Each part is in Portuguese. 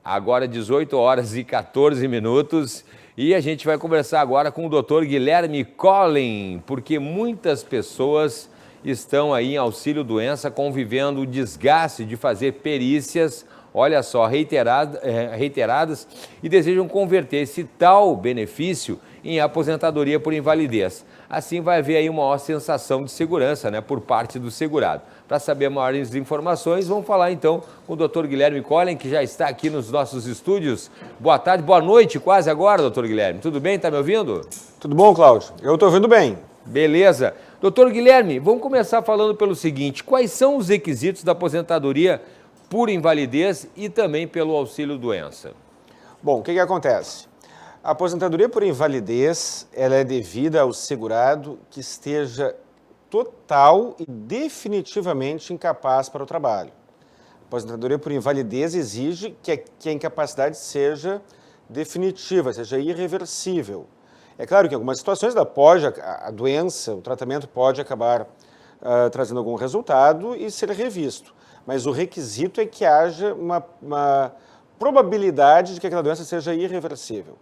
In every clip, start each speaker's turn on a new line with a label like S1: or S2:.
S1: Agora 18 horas e 14 minutos e a gente vai conversar agora com o Dr. Guilherme Collen, porque muitas pessoas estão aí em auxílio-doença convivendo o desgaste de fazer perícias, olha só, reiteradas e desejam converter esse tal benefício em aposentadoria por invalidez. Assim vai haver aí uma maior sensação de segurança, né, por parte do segurado. Para saber maiores informações, vamos falar então com o Dr. Guilherme Collen, que já está aqui nos nossos estúdios. Boa tarde, boa noite, quase agora, Dr. Guilherme. Tudo bem? Está me ouvindo?
S2: Tudo bom, Cláudio? Eu estou ouvindo bem.
S1: Beleza. Dr. Guilherme, vamos começar falando pelo seguinte: quais são os requisitos da aposentadoria por invalidez e também pelo auxílio-doença?
S2: Bom, o que acontece? A aposentadoria por invalidez, ela é devida ao segurado que esteja total e definitivamente incapaz para o trabalho. A aposentadoria por invalidez exige que a incapacidade seja definitiva, seja irreversível. É claro que em algumas situações a doença, o tratamento pode acabar trazendo algum resultado e ser revisto, mas o requisito é que haja uma probabilidade de que aquela doença seja irreversível.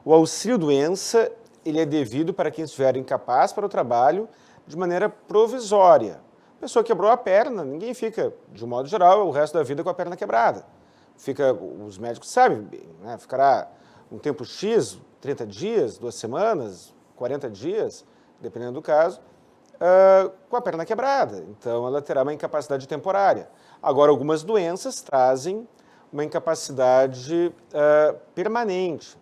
S2: O auxílio-doença, ele é devido para quem estiver incapaz para o trabalho de maneira provisória. A pessoa quebrou a perna, ninguém fica, de um modo geral, o resto da vida com a perna quebrada. Os médicos sabem, né, ficará um tempo X, 30 dias, 2 semanas, 40 dias, dependendo do caso, com a perna quebrada. Então, ela terá uma incapacidade temporária. Agora, algumas doenças trazem uma incapacidade permanente.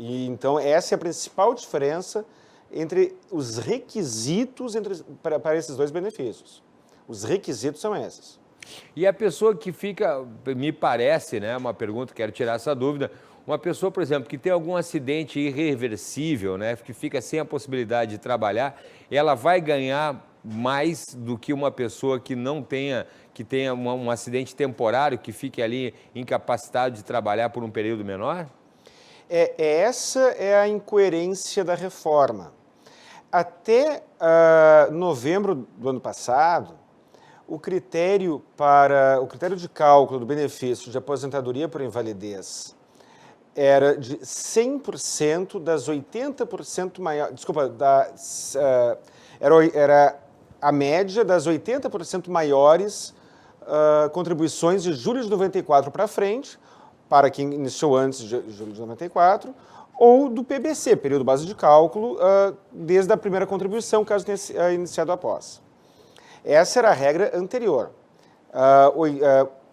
S2: E, então, essa é a principal diferença entre os requisitos para esses dois benefícios. Os requisitos são esses.
S1: E a pessoa que fica, me parece, né, uma pergunta, quero tirar essa dúvida, uma pessoa, por exemplo, que tem algum acidente irreversível, né, que fica sem a possibilidade de trabalhar, ela vai ganhar mais do que uma pessoa que não tenha, que tenha um acidente temporário, que fique ali incapacitado de trabalhar por um período menor?
S2: Essa é a incoerência da reforma. Até novembro do ano passado, o critério de cálculo do benefício de aposentadoria por invalidez era de 100% das 80% maiores... Desculpa, era a média das 80% maiores contribuições de julho de 94 para frente, para quem iniciou antes de julho de 94, ou do PBC, período base de cálculo, desde a primeira contribuição, caso tenha iniciado após. Essa era a regra anterior.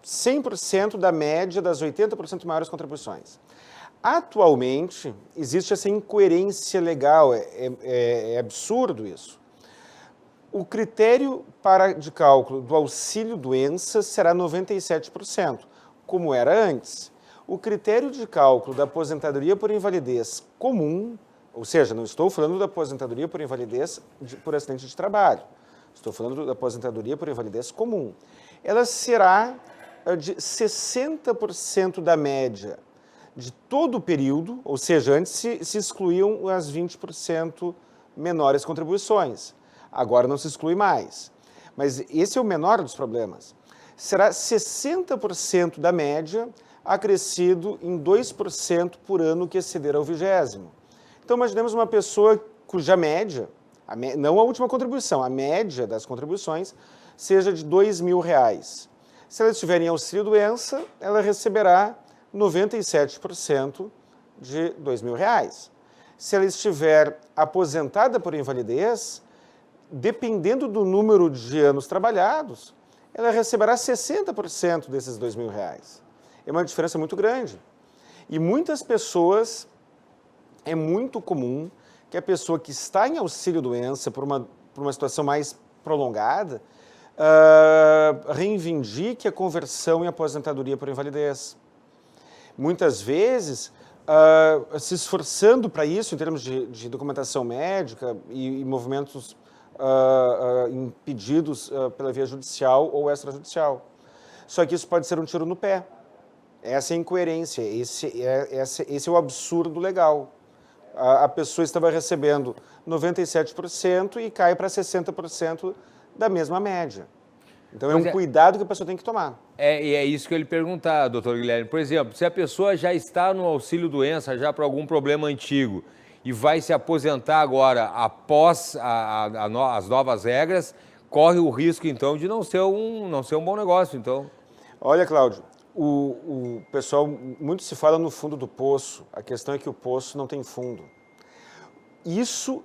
S2: 100% da média das 80% maiores contribuições. Atualmente, existe essa incoerência legal, é absurdo isso. O critério de cálculo do auxílio-doença será 97%, como era antes. O critério de cálculo da aposentadoria por invalidez comum, ou seja, não estou falando da aposentadoria por invalidez por acidente de trabalho, estou falando da aposentadoria por invalidez comum, ela será de 60% da média de todo o período, ou seja, antes se excluíam as 20% menores contribuições, agora não se exclui mais. Mas esse é o menor dos problemas. Será 60% da média acrescido em 2% por ano que exceder ao 20º. Então, imaginemos uma pessoa cuja média, não a última contribuição, a média das contribuições, seja de R$2.000. Se ela estiver em auxílio-doença, ela receberá 97% de R$2.000. Se ela estiver aposentada por invalidez, dependendo do número de anos trabalhados, ela receberá 60% desses R$2.000. É uma diferença muito grande. E muitas pessoas, é muito comum que a pessoa que está em auxílio-doença por uma situação mais prolongada, reivindique a conversão em aposentadoria por invalidez. Muitas vezes, se esforçando para isso, em termos de documentação médica e movimentos impedidos pela via judicial ou extrajudicial. Só que isso pode ser um tiro no pé. Essa é a incoerência, esse é o absurdo legal. A pessoa estava recebendo 97% e cai para 60% da mesma média. Então, é um cuidado que a pessoa tem que tomar.
S1: E é isso que eu lhe perguntar, doutor Guilherme. Por exemplo, se a pessoa já está no auxílio-doença, já por algum problema antigo, e vai se aposentar agora após as novas regras, corre o risco, então, de não ser um bom negócio, então.
S2: Olha, Cláudio, o pessoal, muito se fala no fundo do poço. A questão é que o poço não tem fundo. Isso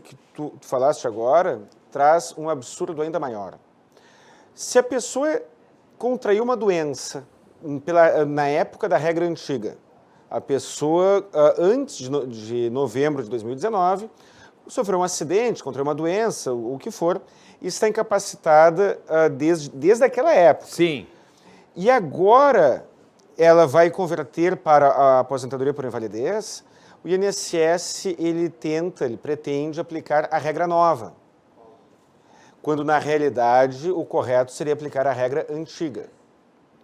S2: que tu falaste agora traz um absurdo ainda maior. Se a pessoa contraiu uma doença na época da regra antiga, a pessoa, antes de novembro de 2019, sofreu um acidente, contraiu uma doença, o que for, e está incapacitada desde aquela época.
S1: Sim.
S2: E agora ela vai converter para a aposentadoria por invalidez. O INSS, ele pretende aplicar a regra nova, quando na realidade o correto seria aplicar a regra antiga.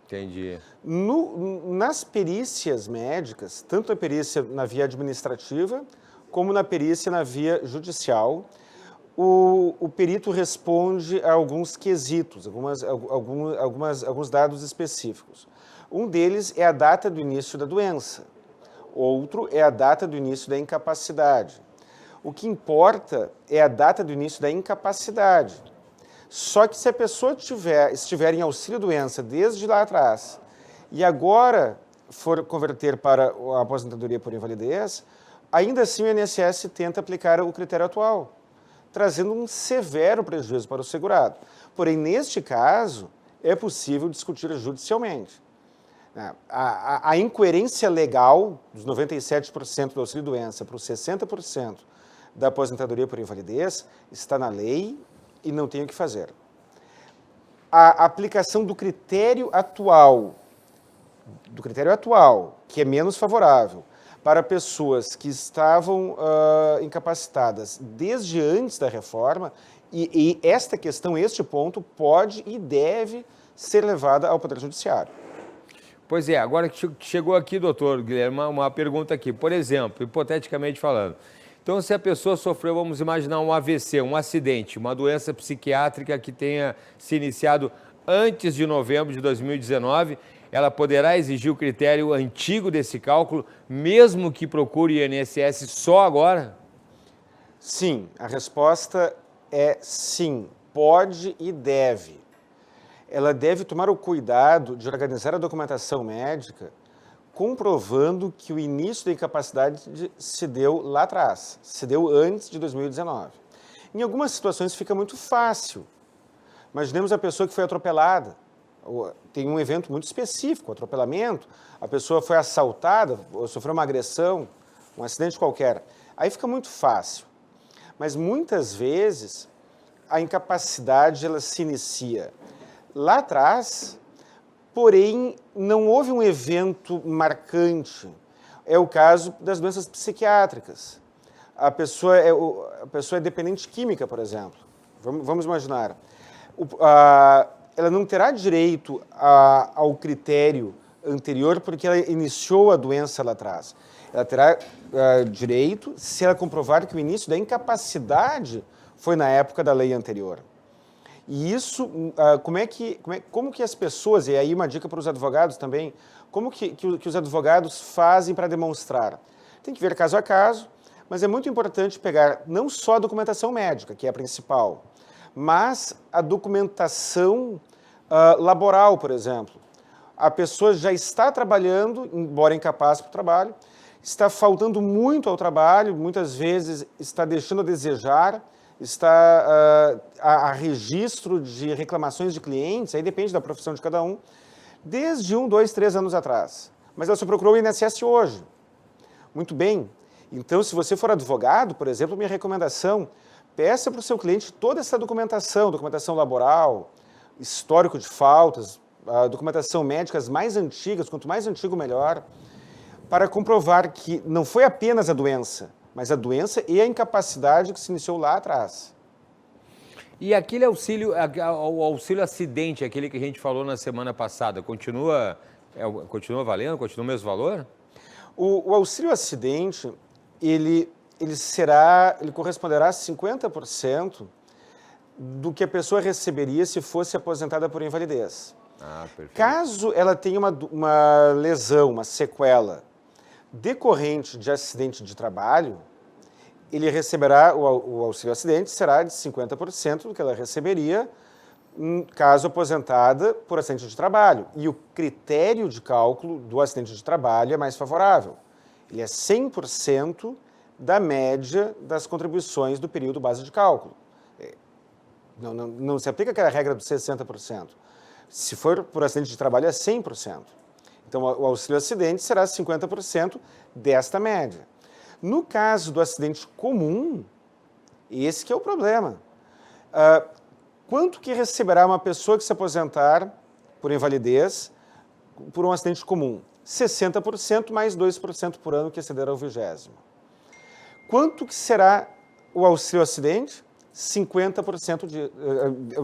S1: Entendi.
S2: Nas perícias médicas, tanto a perícia na via administrativa, como na perícia na via judicial, o perito responde a alguns quesitos, alguns dados específicos. Um deles é a data do início da doença, outro é a data do início da incapacidade. O que importa é a data do início da incapacidade. Só que se a pessoa estiver em auxílio-doença desde lá atrás e agora for converter para a aposentadoria por invalidez, ainda assim o INSS tenta aplicar o critério atual, trazendo um severo prejuízo para o segurado. Porém, neste caso, é possível discutir judicialmente. A incoerência legal dos 97% do auxílio-doença para os 60% da aposentadoria por invalidez está na lei e não tem o que fazer. A aplicação do critério atual, que é menos favorável, para pessoas que estavam incapacitadas desde antes da reforma, e esta questão, este ponto, pode e deve ser levada ao Poder Judiciário.
S1: Pois é, agora que chegou aqui, doutor Guilherme, uma pergunta aqui. Por exemplo, hipoteticamente falando, então se a pessoa sofreu, vamos imaginar um AVC, um acidente, uma doença psiquiátrica que tenha se iniciado antes de novembro de 2019, ela poderá exigir o critério antigo desse cálculo, mesmo que procure o INSS só agora?
S2: Sim, a resposta é sim, pode e deve. Ela deve tomar o cuidado de organizar a documentação médica comprovando que o início da incapacidade se deu lá atrás, se deu antes de 2019. Em algumas situações fica muito fácil. Imaginemos a pessoa que foi atropelada. Tem um evento muito específico, atropelamento, a pessoa foi assaltada, ou sofreu uma agressão, um acidente qualquer. Aí fica muito fácil. Mas muitas vezes a incapacidade ela se inicia lá atrás, porém não houve um evento marcante. É o caso das doenças psiquiátricas. A pessoa é dependente química, por exemplo. Vamos imaginar. Ela não terá direito ao critério anterior porque ela iniciou a doença lá atrás. Ela terá direito se ela comprovar que o início da incapacidade foi na época da lei anterior. E isso, como que as pessoas, e aí uma dica para os advogados também, como que os advogados fazem para demonstrar? Tem que ver caso a caso, mas é muito importante pegar não só a documentação médica, que é a principal, mas a documentação laboral, por exemplo. A pessoa já está trabalhando, embora incapaz para o trabalho, está faltando muito ao trabalho, muitas vezes está deixando a desejar, está a registro de reclamações de clientes, aí depende da profissão de cada um, desde 1, 2, 3 anos atrás. Mas ela só procurou o INSS hoje. Muito bem. Então, se você for advogado, por exemplo, minha recomendação, peça para o seu cliente toda essa documentação laboral, histórico de faltas, documentação médica, as mais antigas, quanto mais antigo, melhor, para comprovar que não foi apenas a doença, mas a doença e a incapacidade que se iniciou lá atrás.
S1: E aquele o auxílio acidente, aquele que a gente falou na semana passada, continua valendo? Continua o mesmo valor?
S2: O auxílio acidente, ele corresponderá a 50% do que a pessoa receberia se fosse aposentada por invalidez.
S1: Ah, perfeito.
S2: Caso ela tenha uma lesão, uma sequela decorrente de acidente de trabalho, ele receberá, o auxílio acidente será de 50% do que ela receberia caso aposentada por acidente de trabalho. E o critério de cálculo do acidente de trabalho é mais favorável. Ele é 100% da média das contribuições do período base de cálculo. Não se aplica aquela regra dos 60%. Se for por acidente de trabalho, é 100%. Então, o auxílio acidente será 50% desta média. No caso do acidente comum, esse que é o problema. Quanto que receberá uma pessoa que se aposentar por invalidez por um acidente comum? 60% mais 2% por ano que exceder ao 20º. Quanto que será o auxílio acidente? 50%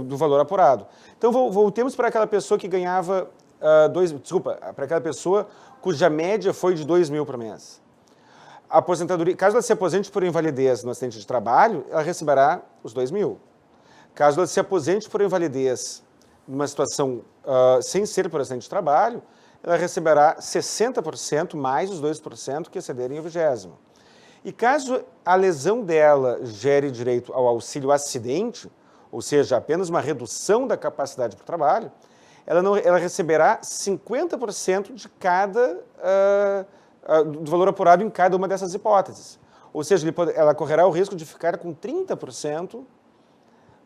S2: do valor apurado. Então, voltemos para aquela pessoa que ganhava, para aquela pessoa cuja média foi de 2 mil por mês. A aposentadoria, caso ela se aposente por invalidez no acidente de trabalho, ela receberá os 2 mil. Caso ela se aposente por invalidez numa situação sem ser por acidente de trabalho, ela receberá 60% mais os 2% que excederem o 20º. E caso a lesão dela gere direito ao auxílio acidente, ou seja, apenas uma redução da capacidade para o trabalho, ela receberá 50% de do valor apurado em cada uma dessas hipóteses. Ou seja, ela correrá o risco de ficar com 30%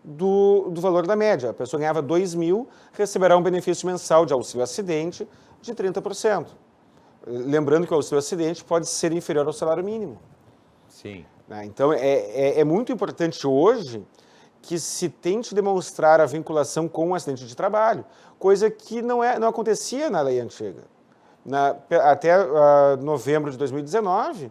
S2: do valor da média. A pessoa ganhava 2 mil, receberá um benefício mensal de auxílio acidente de 30%. Lembrando que o auxílio acidente pode ser inferior ao salário mínimo.
S1: Sim.
S2: Então, é muito importante hoje que se tente demonstrar a vinculação com o acidente de trabalho, coisa que não acontecia na lei antiga. Até novembro de 2019,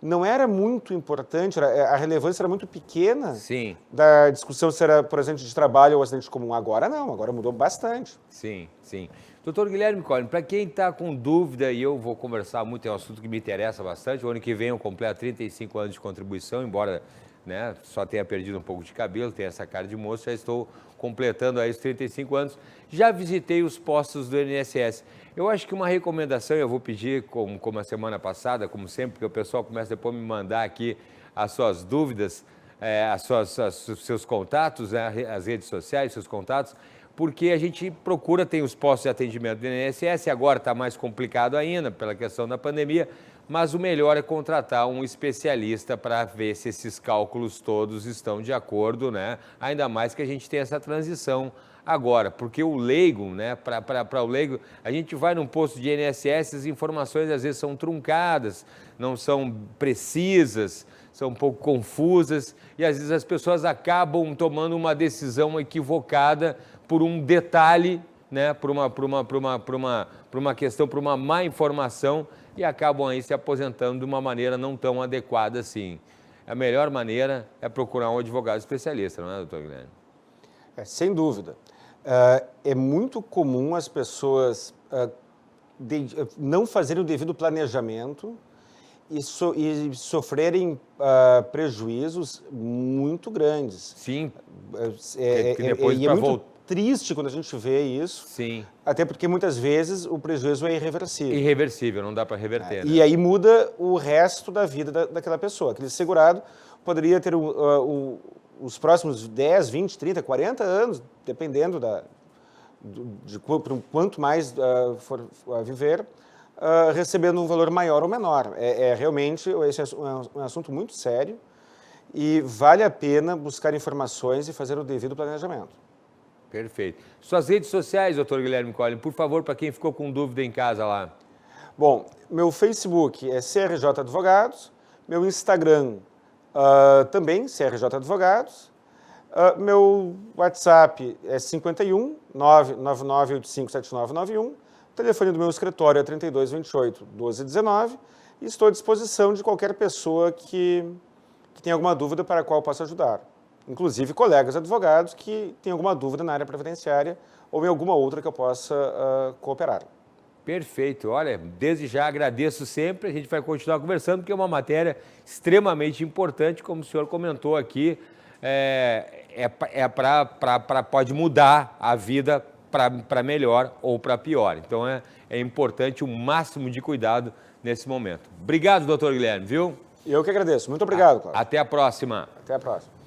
S2: não era muito importante, a relevância era muito pequena.
S1: Sim.
S2: Da discussão se era por acidente de trabalho ou acidente comum. Agora não, agora mudou bastante.
S1: Sim, sim. Doutor Guilherme Collin, para quem está com dúvida, e eu vou conversar muito, é um assunto que me interessa bastante, o ano que vem eu completo 35 anos de contribuição, embora só tenha perdido um pouco de cabelo, tenha essa cara de moço, já estou completando aí os 35 anos, já visitei os postos do INSS. Eu acho que uma recomendação, eu vou pedir, como a semana passada, como sempre, porque o pessoal começa depois a me mandar aqui as suas dúvidas, seus contatos, as redes sociais, seus contatos, porque a gente procura, tem os postos de atendimento do INSS, agora está mais complicado ainda pela questão da pandemia, mas o melhor é contratar um especialista para ver se esses cálculos todos estão de acordo, Ainda mais que a gente tem essa transição agora, porque o leigo, para o leigo, a gente vai num posto de INSS, as informações às vezes são truncadas, não são precisas, são um pouco confusas e às vezes as pessoas acabam tomando uma decisão equivocada por um detalhe, por uma questão, por uma má informação e acabam aí se aposentando de uma maneira não tão adequada assim. A melhor maneira é procurar um advogado especialista, não é, doutor Guilherme?
S2: Sem dúvida. É muito comum as pessoas não fazerem o devido planejamento e sofrerem prejuízos muito grandes.
S1: Sim.
S2: É muito triste quando a gente vê isso.
S1: Sim.
S2: Até porque muitas vezes o prejuízo é irreversível.
S1: Irreversível, não dá para reverter.
S2: E aí muda o resto da vida daquela pessoa. Aquele segurado poderia ter os próximos 10, 20, 30, 40 anos, dependendo de quanto mais for viver, recebendo um valor maior ou menor. Realmente, esse é um assunto muito sério e vale a pena buscar informações e fazer o devido planejamento.
S1: Perfeito. Suas redes sociais, doutor Guilherme Collin, por favor, para quem ficou com dúvida em casa lá.
S2: Bom, meu Facebook é CRJ Advogados, meu Instagram também, CRJ Advogados, meu WhatsApp é 51 99985 7991, o telefone do meu escritório é 3228 1219 e estou à disposição de qualquer pessoa que tenha alguma dúvida para a qual eu possa ajudar. Inclusive colegas advogados que têm alguma dúvida na área previdenciária ou em alguma outra que eu possa cooperar.
S1: Perfeito. Olha, desde já agradeço sempre, a gente vai continuar conversando, porque é uma matéria extremamente importante, como o senhor comentou aqui, pode mudar a vida para melhor ou para pior. Então é importante o máximo de cuidado nesse momento. Obrigado, doutor Guilherme, viu?
S2: Eu que agradeço. Muito obrigado, Cláudio.
S1: Até a próxima.
S2: Até a próxima.